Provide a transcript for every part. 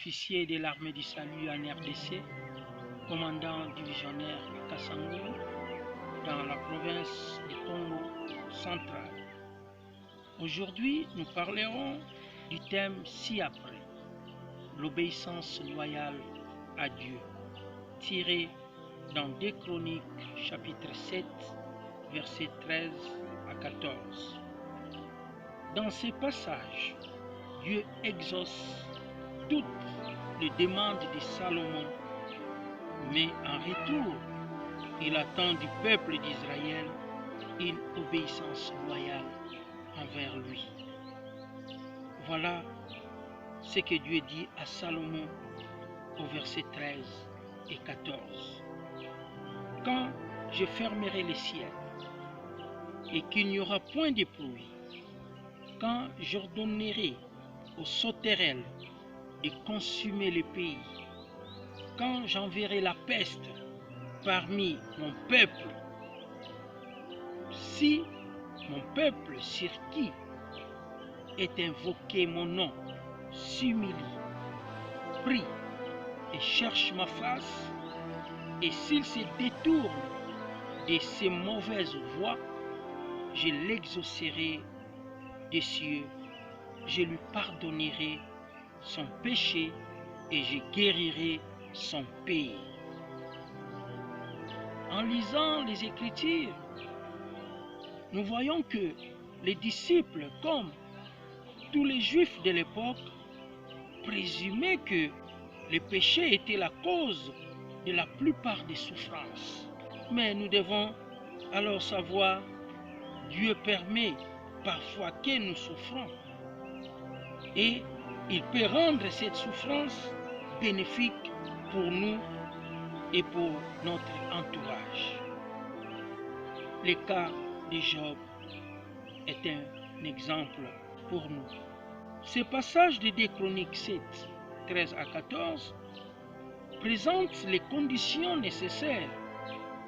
officier de l'armée du salut en RDC, commandant divisionnaire à Kassango, dans la province du Congo central. Aujourd'hui, nous parlerons du thème ci-après, l'obéissance loyale à Dieu, tiré dans 2 Chroniques, chapitre 7, versets 13 à 14. Dans ces passages, Dieu exauce toutes les demandes de Salomon, mais en retour, il attend du peuple d'Israël une obéissance loyale envers lui. Voilà ce que Dieu dit à Salomon au verset 13 et 14. Quand je fermerai les ciels et qu'il n'y aura point de pluie, quand j'ordonnerai aux sauterelles de consumer le pays, quand j'enverrai la peste parmi mon peuple, si mon peuple sur qui est invoqué mon nom s'humilie, prie et cherche ma face, et s'il se détourne de ses mauvaises voies, je l'exaucerai des cieux, je lui pardonnerai son péché et je guérirai son pays. En lisant les Écritures, nous voyons que les disciples, comme tous les Juifs de l'époque, présumaient que le péché était la cause de la plupart des souffrances. Mais nous devons alors savoir, Dieu permet parfois que nous souffrons et il peut rendre cette souffrance bénéfique pour nous et pour notre entourage. Le cas de Job est un exemple pour nous. Ce passage de 2 Chroniques 7, 13 à 14 présente les conditions nécessaires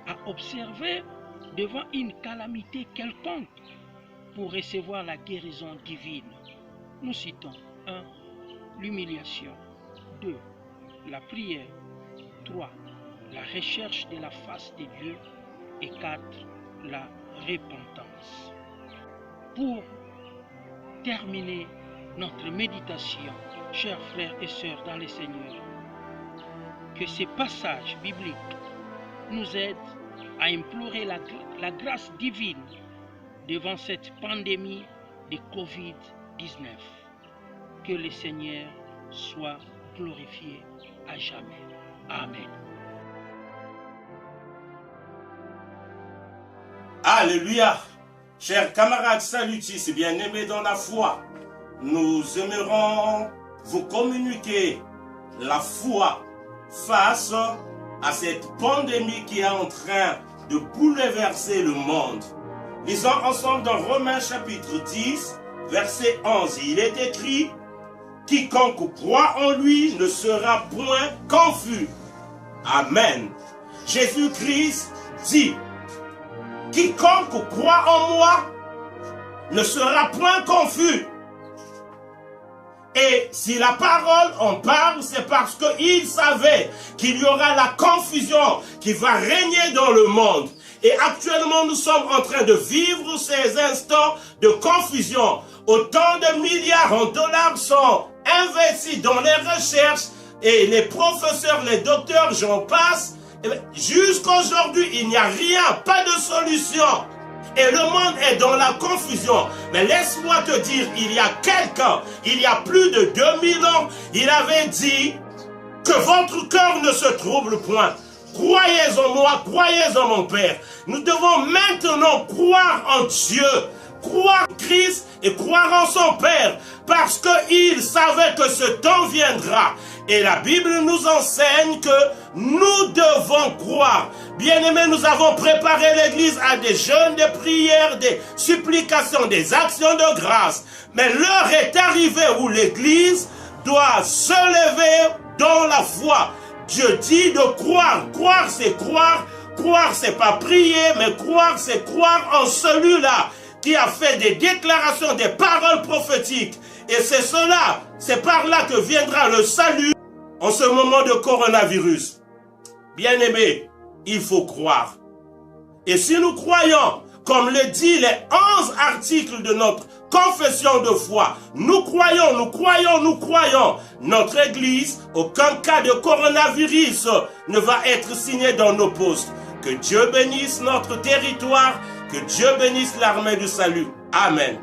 à observer devant une calamité quelconque pour recevoir la guérison divine. Nous citons 1. L'humiliation, 2. La prière, 3. La recherche de la face de Dieu et 4. La repentance. Pour terminer notre méditation, chers frères et sœurs dans le Seigneur, que ces passages bibliques nous aident à implorer la grâce divine devant cette pandémie de Covid-19. Que le Seigneur soit glorifié à jamais. Amen. Alléluia. Chers camarades salutistes bien-aimés dans la foi, nous aimerons vous communiquer la foi face à cette pandémie qui est en train de bouleverser le monde. Lisons ensemble dans Romains chapitre 10, verset 11. Il est écrit: quiconque croit en lui ne sera point confus. Amen. Jésus-Christ dit: quiconque croit en moi ne sera point confus. Et si la parole en parle, c'est parce qu'il savait qu'il y aura la confusion qui va régner dans le monde. Et actuellement, nous sommes en train de vivre ces instants de confusion. Autant de milliards en dollars sont investis dans les recherches et les professeurs, les docteurs, j'en passe. Jusqu'à aujourd'hui, il n'y a rien, pas de solution. Et le monde est dans la confusion. Mais laisse-moi te dire, il y a quelqu'un, il y a plus de 2000 ans, il avait dit que votre cœur ne se trouble point. Croyez en moi, croyez en mon Père. Nous devons maintenant croire en Dieu, croire en Christ et croire en son Père, parce qu'il savait que ce temps viendra. Et la Bible nous enseigne que nous devons croire. Bien-aimés, nous avons préparé l'Église à des jeûnes, des prières, des supplications, des actions de grâce. Mais l'heure est arrivée où l'Église doit se lever dans la foi. Dieu dit de croire. Croire, c'est croire. Croire, c'est pas prier, mais croire, c'est croire en celui-là qui a fait des déclarations, des paroles prophétiques. Et c'est cela, c'est par là que viendra le salut en ce moment de coronavirus. Bien-aimés, il faut croire. Et si nous croyons, comme le dit les 11 articles de notre confession de foi, nous croyons, notre Église, aucun cas de coronavirus ne va être signé dans nos postes. Que Dieu bénisse notre territoire, que Dieu bénisse l'armée du salut. Amen.